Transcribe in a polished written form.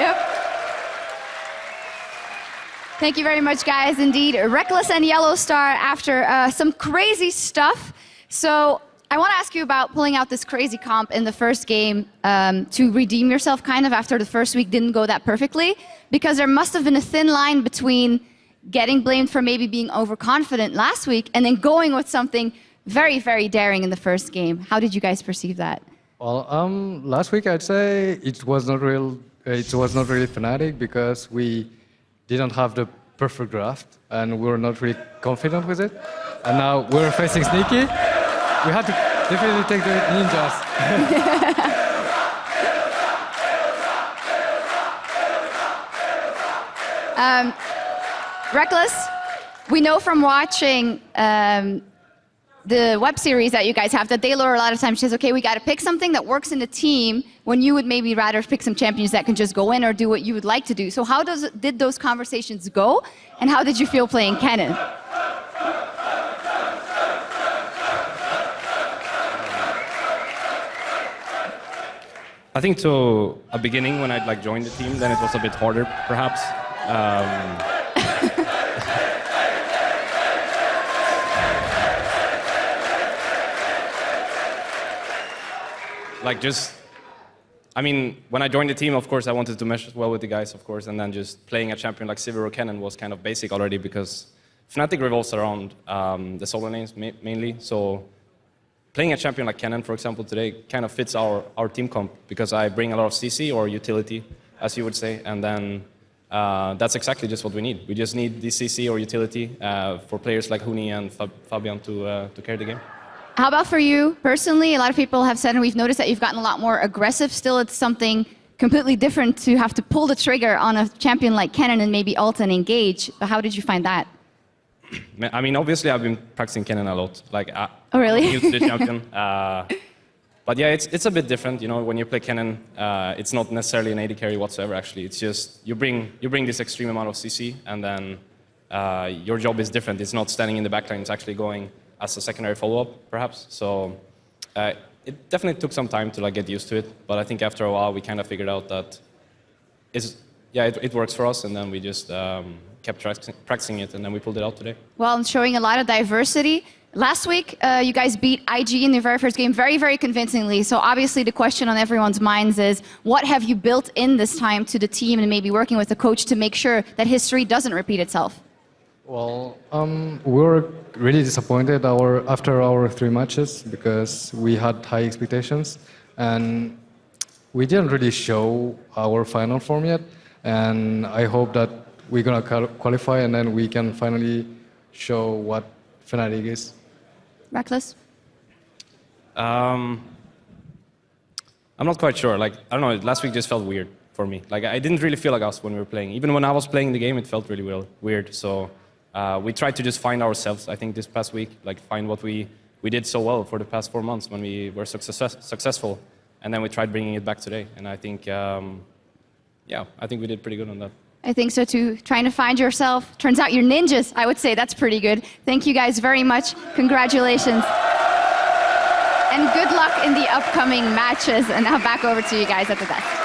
Yep. Thank you very much, guys. Indeed, Reckless and Yellow Star after some crazy stuff. So I want to ask you about pulling out this crazy comp in the first game to redeem yourself kind of after the first week didn't go that perfectly, because there must have been a thin line between getting blamed for maybe being overconfident last week and then going with something very, very daring in the first game. How did you guys perceive that? Well, last week I'd say it was not really Fnatic because we didn't have the perfect draft and we were not really confident with it. And now we're facing Sneaky. We had to definitely take the ninjas. Reckless, we know from watching the web series that you guys have that Daylor a lot of times says, okay, we got to pick something that works in the team when you would maybe rather pick some champions that can just go in or do what you would like to do. So how did those conversations go, and how did you feel playing Kennen? I think to a beginning when I'd joined the team, then it was a bit harder, perhaps. When I joined the team, of course, I wanted to mesh well with the guys, of course, and then just playing a champion like Sivir or Kennen was kind of basic already because Fnatic revolves around the solo lanes mainly. So playing a champion like Kennen, for example, today kind of fits our team comp because I bring a lot of CC or utility, as you would say, and then that's exactly just what we need. We just need the CC or utility for players like Huni and Fabian to carry the game. How about for you personally? A lot of people have said, and we've noticed that you've gotten a lot more aggressive. Still, it's something completely different to have to pull the trigger on a champion like Kennen and maybe ult and engage. But how did you find that? I mean, obviously, I've been practicing Kennen a lot. Oh, really? I'm used to the champion. But yeah, it's a bit different. You know, when you play Kennen, it's not necessarily an AD carry whatsoever. Actually, it's just you bring this extreme amount of CC, and then your job is different. It's not standing in the backline. It's actually going as a secondary follow-up, perhaps. So it definitely took some time to get used to it. But I think after a while, we kind of figured out that it works for us, and then we just kept practicing it, and then we pulled it out today. Well, and showing a lot of diversity. Last week, you guys beat IG in your very first game very, very convincingly. So obviously the question on everyone's minds is, what have you built in this time to the team and maybe working with the coach to make sure that history doesn't repeat itself? Well, we were really disappointed after our 3 matches because we had high expectations and we didn't really show our final form yet. And I hope that we're going to qualify and then we can finally show what Fnatic is. Reckless? I'm not quite sure. I don't know, last week just felt weird for me. I didn't really feel like us when we were playing. Even when I was playing the game, it felt really weird. So we tried to just find ourselves, I think, this past week, find what we did so well for the past 4 months when we were successful. And then we tried bringing it back today. And I think, I think we did pretty good on that. I think so too. Trying to find yourself. Turns out you're ninjas, I would say. That's pretty good. Thank you guys very much. Congratulations. And good luck in the upcoming matches. And now back over to you guys at the desk.